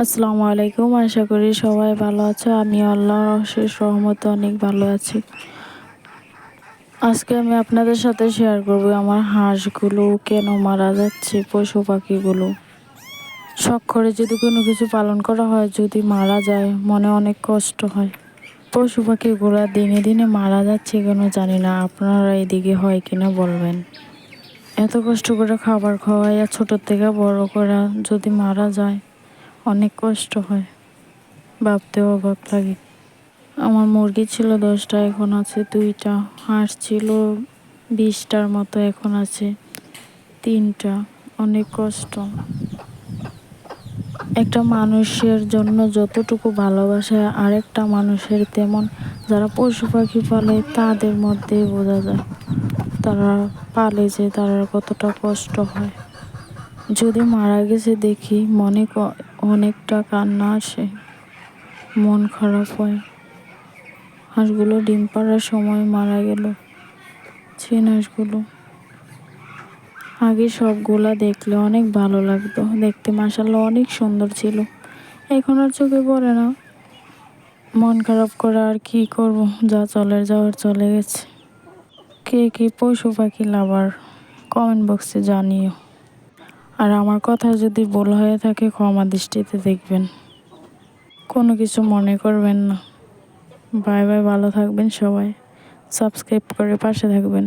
আসসালামু আলাইকুম। আশা করি সবাই ভালো আছো। আমি আল্লাহর অশেষ রহমতে অনেক ভালো আছি। আজকে আমি আপনাদের সাথে শেয়ার করব আমার হাঁসগুলো কেন মারা যাচ্ছে, পশু পাখিগুলো। শখ করে যদি কোনো কিছু পালন করা হয়, যদি মারা যায় মনে অনেক কষ্ট হয়। পশু পাখিগুলো দিনে দিনে মারা যাচ্ছে কেন জানি না, আপনারা এদিকে হয় কিনা বলবেন। এত কষ্ট করে খাবার খাওয়াইয়া ছোটোর থেকে বড় করা যদি মারা যায় অনেক কষ্ট হয়, ভাবতেও অবাক লাগে। আমার মুরগি ছিল 10টা, এখন আছে 2টা। হাঁস ছিল 20টার মতো, এখন আছে 3টা। অনেক কষ্ট। একটা মানুষের জন্য যতটুকু ভালোবাসা আরেকটা মানুষের তেমন, যারা পশু পাখি পালে তাদের মধ্যেই বোঝা যায় তারা পালে যে তারা কতটা কষ্ট হয়। যদি মারা গেছে দেখি মনে অনেকটা কান্না আসে, মন খারাপ হয়। হাঁসগুলো ডিম পাড়ার সময় মারা গেল। চীন হাঁসগুলো আগে সবগুলা দেখলে অনেক ভালো লাগতো, দেখতে মাশাআল্লাহ অনেক সুন্দর ছিল। এখন আর চোখে পড়ে না। মন খারাপ করে আর কি করব, যা চলে যাওয়ার চলে গেছে। কে কে পশু পাখি লাভার কমেন্ট বক্সে জানিও। আর আমার কথা যদি ভুল হয়ে থাকে ক্ষমা দৃষ্টিতে দেখবেন, কোনো কিছু মনে করবেন না। বাই বাই, ভালো থাকবেন সবাই। সাবস্ক্রাইব করে পাশে থাকবেন।